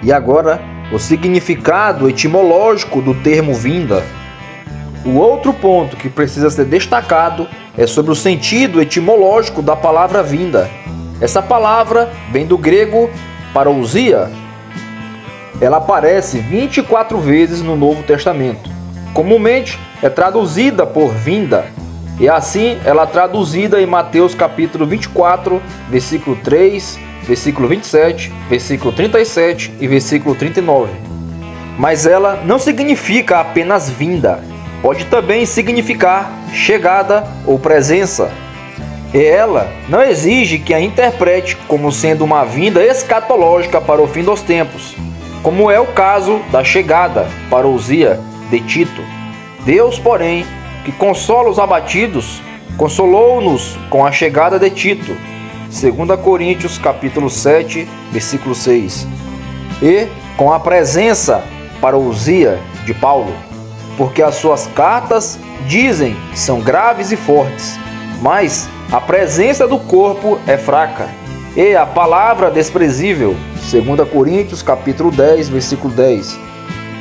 E agora, o significado etimológico do termo vinda. O outro ponto que precisa ser destacado é sobre o sentido etimológico da palavra vinda. Essa palavra vem do grego parousia. Ela aparece 24 vezes no Novo Testamento. Comumente é traduzida por vinda, e assim ela é traduzida em Mateus capítulo 24, versículo 3, versículo 27, versículo 37 e versículo 39. Mas ela não significa apenas vinda, pode também significar chegada ou presença. E ela não exige que a interprete como sendo uma vinda escatológica para o fim dos tempos, como é o caso da chegada, parousia, de Tito. Deus, porém, que consola os abatidos, consolou-nos com a chegada de Tito. 2 Coríntios capítulo 7, versículo 6. E com a presença, parousia, de Paulo, porque as suas cartas, dizem, são graves e fortes, mas a presença do corpo é fraca, e a palavra desprezível. 2 Coríntios capítulo 10, versículo 10.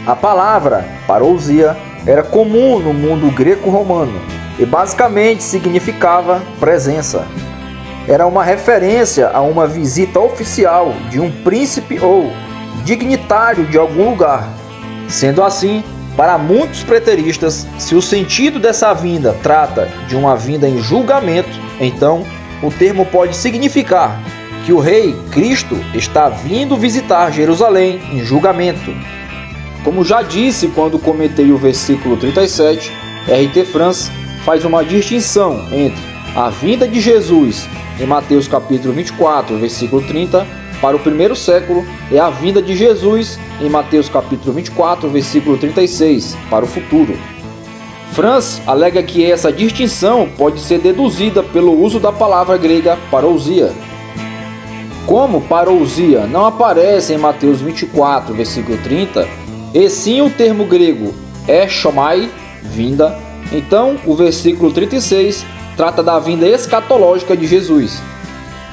A palavra parousia era comum no mundo greco-romano e basicamente significava presença. Era uma referência a uma visita oficial de um príncipe ou dignitário de algum lugar. Sendo assim, para muitos preteristas, se o sentido dessa vinda trata de uma vinda em julgamento, então o termo pode significar que o rei Cristo está vindo visitar Jerusalém em julgamento. Como já disse quando comentei o versículo 37, R.T. France faz uma distinção entre a vinda de Jesus em Mateus capítulo 24, versículo 30, para o primeiro século, e a vinda de Jesus em Mateus capítulo 24, versículo 36, para o futuro. France alega que essa distinção pode ser deduzida pelo uso da palavra grega parousia. Como parousia não aparece em Mateus 24, versículo 30, e sim o termo grego echomai, vinda, então o versículo 36 trata da vinda escatológica de Jesus.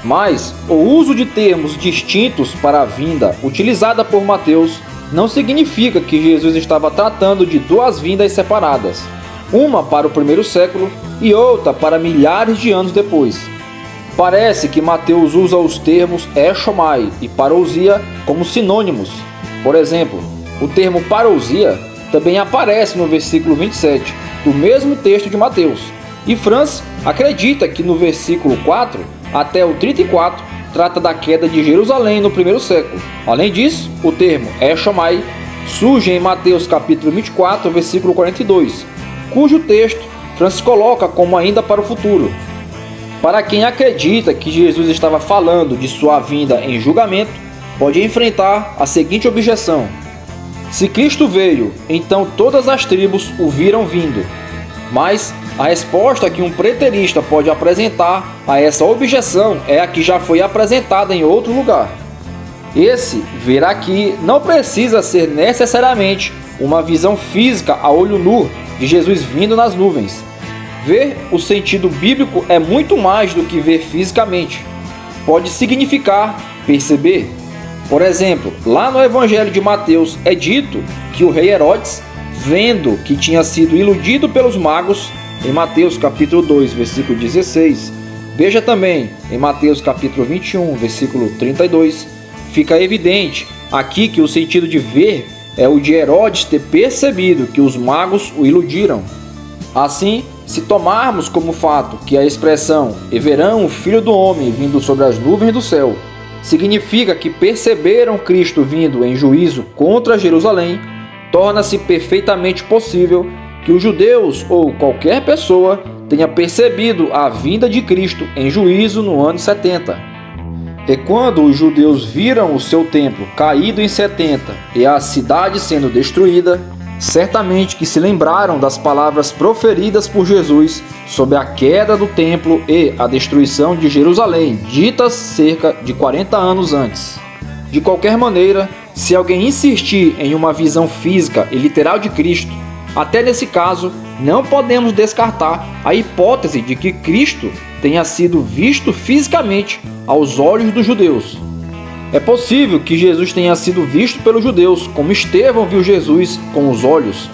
Mas o uso de termos distintos para a vinda utilizada por Mateus não significa que Jesus estava tratando de duas vindas separadas, uma para o primeiro século e outra para milhares de anos depois. Parece que Mateus usa os termos echomai e parousia como sinônimos. Por exemplo, o termo parousia também aparece no versículo 27 do mesmo texto de Mateus, e France acredita que no versículo 4 até o 34 trata da queda de Jerusalém no primeiro século. Além disso, o termo echomai surge em Mateus capítulo 24, versículo 42, cujo texto France coloca como ainda para o futuro. Para quem acredita que Jesus estava falando de sua vinda em julgamento, pode enfrentar a seguinte objeção: se Cristo veio, então todas as tribos o viram vindo. Mas a resposta que um preterista pode apresentar a essa objeção é a que já foi apresentada em outro lugar. Esse ver aqui não precisa ser necessariamente uma visão física a olho nu de Jesus vindo nas nuvens. Ver o sentido bíblico é muito mais do que ver fisicamente. Pode significar perceber. Por exemplo, lá no Evangelho de Mateus é dito que o rei Herodes, vendo que tinha sido iludido pelos magos, em Mateus capítulo 2, versículo 16, veja também em Mateus capítulo 21, versículo 32, fica evidente aqui que o sentido de ver é o de Herodes ter percebido que os magos o iludiram. Assim, se tomarmos como fato que a expressão "e verão o Filho do Homem vindo sobre as nuvens do céu" significa que perceberam Cristo vindo em juízo contra Jerusalém, torna-se perfeitamente possível que os judeus ou qualquer pessoa tenha percebido a vinda de Cristo em juízo no ano 70. E quando os judeus viram o seu templo caído em 70 e a cidade sendo destruída, certamente que se lembraram das palavras proferidas por Jesus sobre a queda do templo e a destruição de Jerusalém, ditas cerca de 40 anos antes. De qualquer maneira, se alguém insistir em uma visão física e literal de Cristo, até nesse caso, não podemos descartar a hipótese de que Cristo tenha sido visto fisicamente aos olhos dos judeus. É possível que Jesus tenha sido visto pelos judeus, como Estevão viu Jesus com os olhos.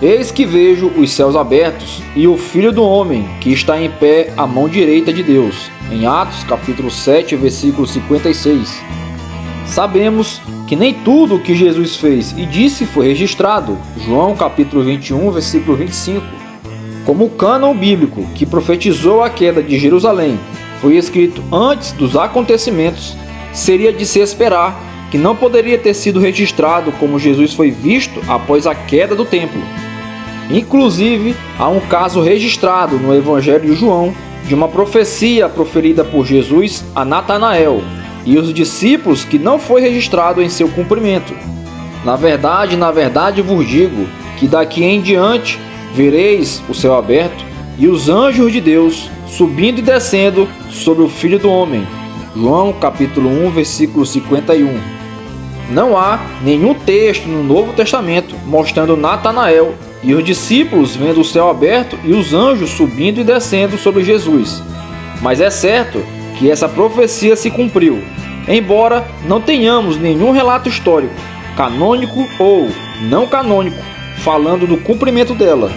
Eis que vejo os céus abertos e o Filho do Homem, que está em pé à mão direita de Deus. Em Atos capítulo 7, versículo 56. Sabemos que nem tudo o que Jesus fez e disse foi registrado. João capítulo 21, versículo 25. Como o cânon bíblico que profetizou a queda de Jerusalém foi escrito antes dos acontecimentos, seria de se esperar que não poderia ter sido registrado como Jesus foi visto após a queda do templo. Inclusive, há um caso registrado no Evangelho de João de uma profecia proferida por Jesus a Natanael e os discípulos que não foi registrado em seu cumprimento. Na verdade vos digo que daqui em diante vereis o céu aberto e os anjos de Deus subindo e descendo sobre o Filho do Homem. João capítulo 1, versículo 51. Não há nenhum texto no Novo Testamento mostrando Natanael e os discípulos vendo o céu aberto e os anjos subindo e descendo sobre Jesus. Mas é certo que essa profecia se cumpriu, embora não tenhamos nenhum relato histórico, canônico ou não canônico, falando do cumprimento dela.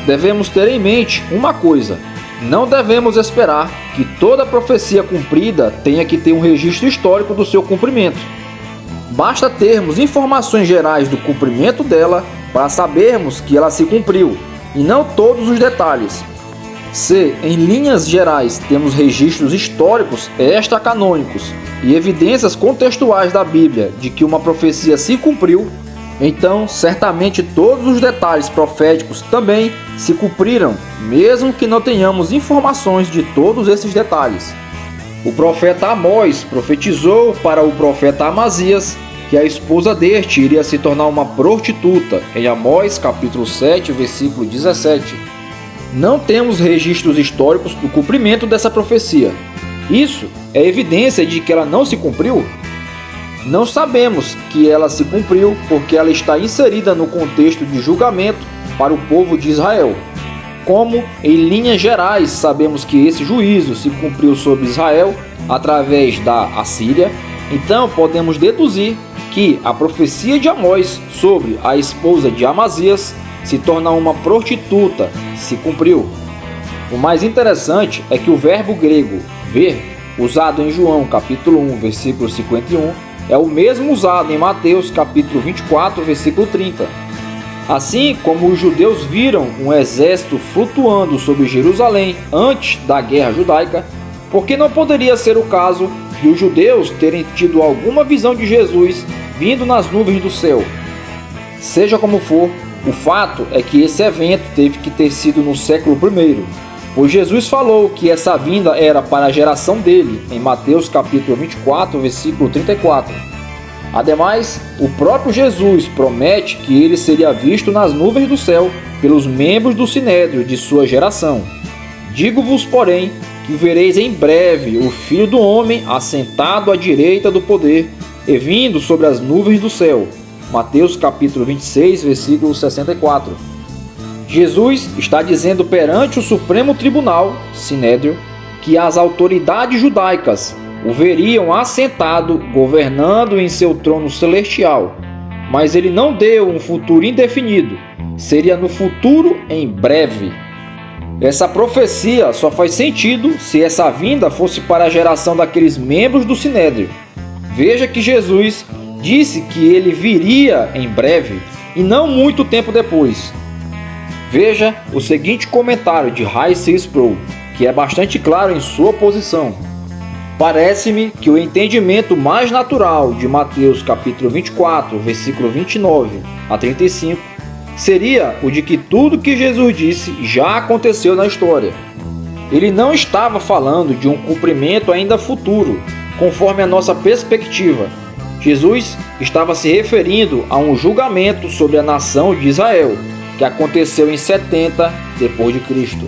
Devemos ter em mente uma coisa: não devemos esperar que toda profecia cumprida tenha que ter um registro histórico do seu cumprimento. Basta termos informações gerais do cumprimento dela para sabermos que ela se cumpriu, e não todos os detalhes. Se, em linhas gerais, temos registros históricos extracanônicos e evidências contextuais da Bíblia de que uma profecia se cumpriu, então certamente todos os detalhes proféticos também se cumpriram, mesmo que não tenhamos informações de todos esses detalhes. O profeta Amós profetizou para o profeta Amazias que a esposa deste iria se tornar uma prostituta, em Amós capítulo 7, versículo 17. Não temos registros históricos do cumprimento dessa profecia. Isso é evidência de que ela não se cumpriu? Não sabemos que ela se cumpriu porque ela está inserida no contexto de julgamento para o povo de Israel. Como, em linhas gerais, sabemos que esse juízo se cumpriu sobre Israel através da Assíria, então podemos deduzir que a profecia de Amós sobre a esposa de Amazias se tornar uma prostituta se cumpriu. O mais interessante é que o verbo grego ver, usado em João capítulo 1, versículo 51, é o mesmo usado em Mateus capítulo 24, versículo 30. Assim como os judeus viram um exército flutuando sobre Jerusalém antes da guerra judaica, por que não poderia ser o caso de os judeus terem tido alguma visão de Jesus vindo nas nuvens do céu? Seja como for, o fato é que esse evento teve que ter sido no século I, pois Jesus falou que essa vinda era para a geração dele, em Mateus capítulo 24, versículo 34. Ademais, o próprio Jesus promete que ele seria visto nas nuvens do céu pelos membros do Sinédrio de sua geração. Digo-vos, porém, que vereis em breve o Filho do Homem assentado à direita do poder e vindo sobre as nuvens do céu. Mateus capítulo 26, versículo 64. Jesus está dizendo perante o Supremo Tribunal, Sinédrio, que as autoridades judaicas o veriam assentado, governando em seu trono celestial. Mas ele não deu um futuro indefinido, seria no futuro em breve. Essa profecia só faz sentido se essa vinda fosse para a geração daqueles membros do Sinédrio. Veja que Jesus disse que ele viria em breve e não muito tempo depois. Veja o seguinte comentário de R.C. Sproul, que é bastante claro em sua posição. Parece-me que o entendimento mais natural de Mateus capítulo 24, versículo 29 a 35, seria o de que tudo que Jesus disse já aconteceu na história. Ele não estava falando de um cumprimento ainda futuro, conforme a nossa perspectiva. Jesus estava se referindo a um julgamento sobre a nação de Israel, que aconteceu em 70 depois de Cristo.